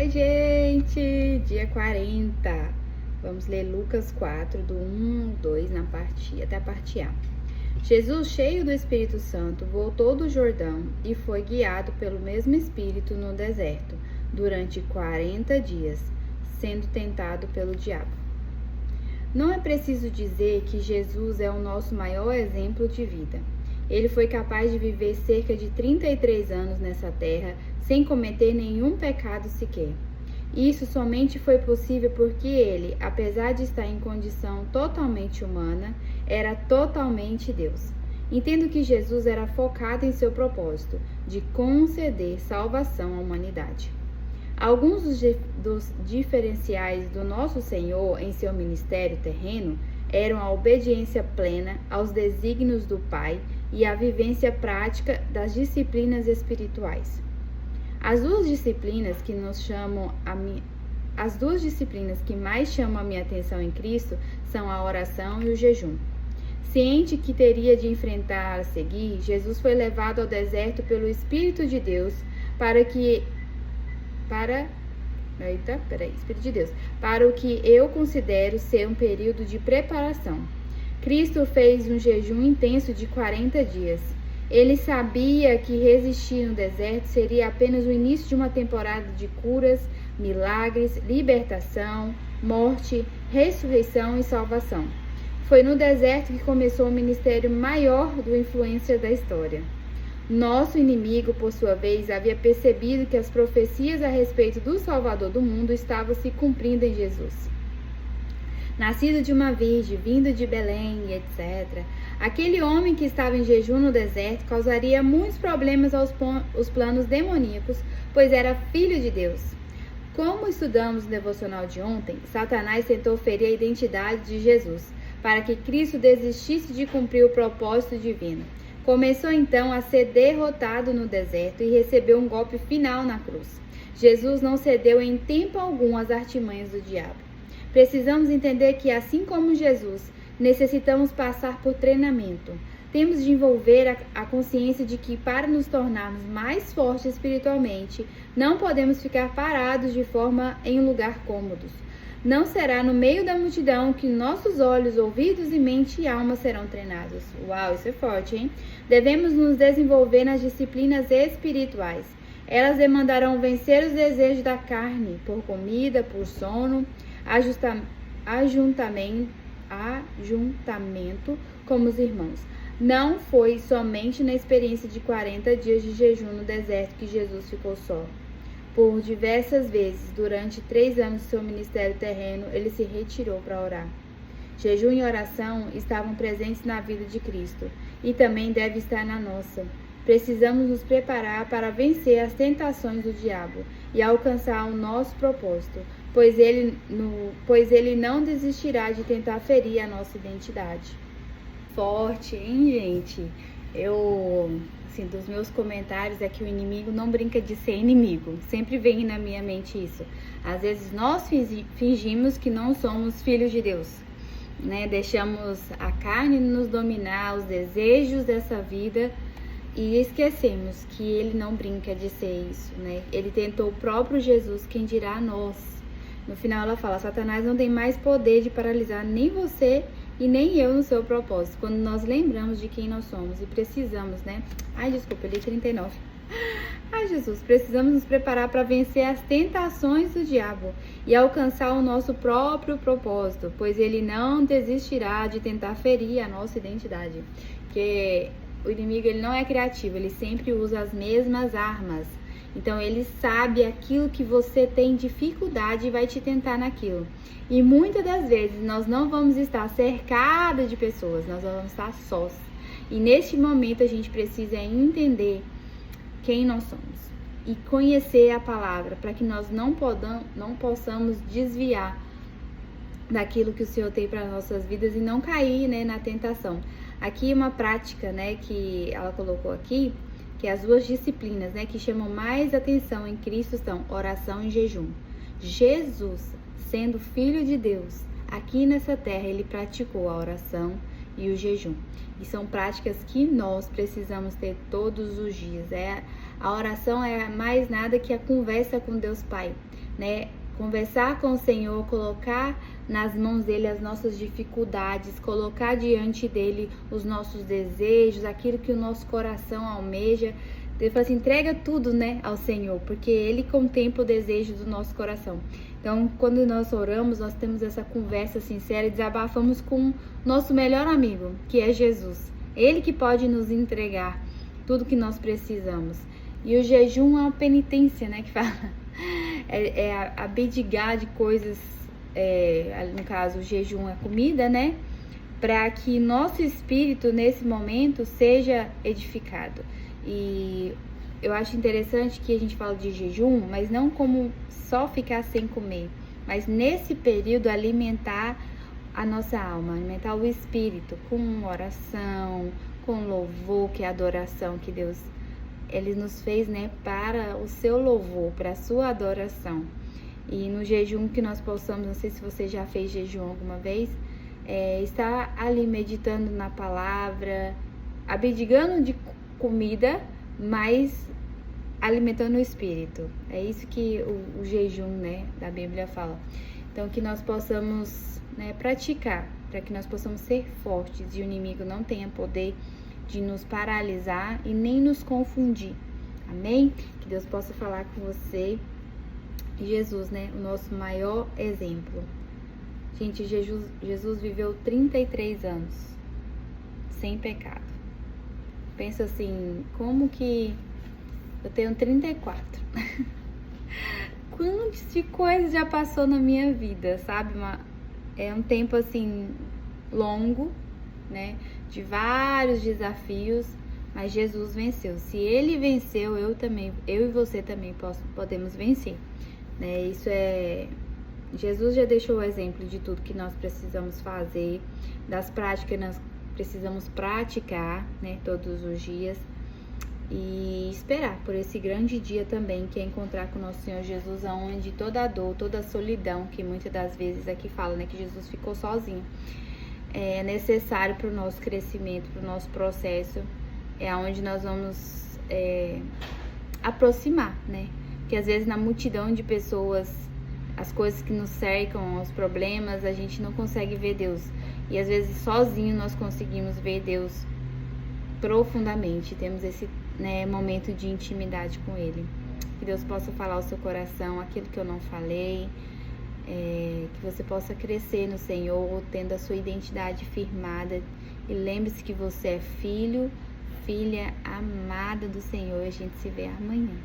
Oi, gente! Dia 40. Vamos ler Lucas 4, do 1 ao 2, até a parte A. Jesus, cheio do Espírito Santo, voltou do Jordão e foi guiado pelo mesmo Espírito no deserto, durante 40 dias, sendo tentado pelo diabo. Não é preciso dizer que Jesus é o nosso maior exemplo de vida. Ele foi capaz de viver cerca de 33 anos nessa terra sem cometer nenhum pecado sequer. Isso somente foi possível porque ele, apesar de estar em condição totalmente humana, era totalmente Deus. Entendo que Jesus era focado em seu propósito de conceder salvação à humanidade. Alguns dos diferenciais do nosso Senhor em seu ministério terreno eram a obediência plena aos desígnios do Pai e a vivência prática das disciplinas espirituais. As duas disciplinas que mais chamam a minha atenção em Cristo são a oração e o jejum. Ciente que teria de enfrentar a seguir, Jesus foi levado ao deserto pelo Espírito de Deus para o que eu considero ser um período de preparação. Cristo fez um jejum intenso de 40 dias. Ele sabia que resistir no deserto seria apenas o início de uma temporada de curas, milagres, libertação, morte, ressurreição e salvação. Foi no deserto que começou o ministério maior do influencer da história. Nosso inimigo, por sua vez, havia percebido que as profecias a respeito do Salvador do mundo estavam se cumprindo em Jesus. Nascido de uma virgem, vindo de Belém, etc. Aquele homem que estava em jejum no deserto causaria muitos problemas aos planos demoníacos, pois era filho de Deus. Como estudamos no devocional de ontem, Satanás tentou ferir a identidade de Jesus, para que Cristo desistisse de cumprir o propósito divino. Começou então a ser derrotado no deserto e recebeu um golpe final na cruz. Jesus não cedeu em tempo algum às artimanhas do diabo. Precisamos entender que, assim como Jesus, necessitamos passar por treinamento. Temos de envolver a consciência de que, para nos tornarmos mais fortes espiritualmente, não podemos ficar parados em um lugar cômodos. Não será no meio da multidão que nossos olhos, ouvidos e mente e alma serão treinados. Uau, isso é forte, hein? Devemos nos desenvolver nas disciplinas espirituais. Elas demandarão vencer os desejos da carne, por comida, por sono, ajuntamento como os irmãos. Não foi somente na experiência de 40 dias de jejum no deserto que Jesus ficou só. Por diversas vezes, durante 3 anos de seu ministério terreno, ele se retirou para orar. Jejum e oração estavam presentes na vida de Cristo e também deve estar na nossa. Precisamos nos preparar para vencer as tentações do diabo e alcançar o nosso propósito, pois ele não desistirá de tentar ferir a nossa identidade. Forte, hein, gente? Dos meus comentários é que o inimigo não brinca de ser inimigo. Sempre vem na minha mente isso. Às vezes nós fingimos que não somos filhos de Deus, né? Deixamos a carne nos dominar, os desejos dessa vida, e esquecemos que ele não brinca de ser isso, né? Ele tentou o próprio Jesus, quem dirá nós. No final ela fala: Satanás não tem mais poder de paralisar nem você e nem eu no seu propósito, quando nós lembramos de quem nós somos e precisamos, né? Eu li 39. Jesus, precisamos nos preparar para vencer as tentações do diabo e alcançar o nosso próprio propósito, pois ele não desistirá de tentar ferir a nossa identidade. Porque o inimigo, ele não é criativo, ele sempre usa as mesmas armas. Então, ele sabe aquilo que você tem dificuldade e vai te tentar naquilo. E muitas das vezes, nós não vamos estar cercados de pessoas, nós vamos estar sós. E neste momento, a gente precisa entender quem nós somos e conhecer a palavra, para que nós não possamos desviar daquilo que o Senhor tem para as nossas vidas e não cair, né, na tentação. Aqui uma prática, né, que ela colocou aqui, que as duas disciplinas, né, que chamam mais atenção em Cristo são oração e jejum. Jesus, sendo filho de Deus, aqui nessa terra ele praticou a oração e o jejum. E são práticas que nós precisamos ter todos os dias. A oração é mais nada que a conversa com Deus Pai. né? Conversar com o Senhor, colocar nas mãos dele as nossas dificuldades, colocar diante dele os nossos desejos, aquilo que o nosso coração almeja. Ele fala assim, entrega tudo, né, ao Senhor, porque ele contempla o desejo do nosso coração. Então, quando nós oramos, nós temos essa conversa sincera e desabafamos com nosso melhor amigo, que é Jesus. Ele que pode nos entregar tudo que nós precisamos. E o jejum é uma penitência, né, que fala, é abdicar de coisas, no caso o jejum é comida, né, para que nosso espírito nesse momento seja edificado. E eu acho interessante que a gente fala de jejum, mas não como só ficar sem comer, mas nesse período alimentar a nossa alma, alimentar o espírito com oração, com louvor, que é a adoração que Deus ele nos fez, né, para o seu louvor, para a sua adoração. E no jejum que nós possamos, não sei se você já fez jejum alguma vez, estar ali meditando na palavra, abdicando de comida, mas alimentando o espírito. É isso que o jejum, né, da Bíblia fala. Então, que nós possamos, né, praticar, para que nós possamos ser fortes e o inimigo não tenha poder de nos paralisar e nem nos confundir. Amém? Que Deus possa falar com você. Jesus, né, o nosso maior exemplo. Gente, Jesus viveu 33 anos sem pecado. Pensa assim, como que eu tenho 34. Quantas de coisas já passou na minha vida, sabe? É um tempo assim longo, né? De vários desafios, mas Jesus venceu. Se ele venceu, eu e você também podemos vencer, né? Isso Jesus já deixou o exemplo de tudo que nós precisamos fazer, das práticas que nós precisamos praticar, né, todos os dias, e esperar por esse grande dia também, que é encontrar com o nosso Senhor Jesus, onde toda a dor, toda a solidão, que muitas das vezes aqui fala, né, que Jesus ficou sozinho, é necessário para o nosso crescimento, para o nosso processo, é onde nós vamos aproximar, né? Porque às vezes na multidão de pessoas, as coisas que nos cercam, os problemas, a gente não consegue ver Deus. E às vezes sozinho nós conseguimos ver Deus profundamente, temos esse, né, momento de intimidade com Ele. Que Deus possa falar ao seu coração aquilo que eu não falei, que você possa crescer no Senhor, tendo a sua identidade firmada. E lembre-se que você é filho, filha amada do Senhor. E a gente se vê amanhã.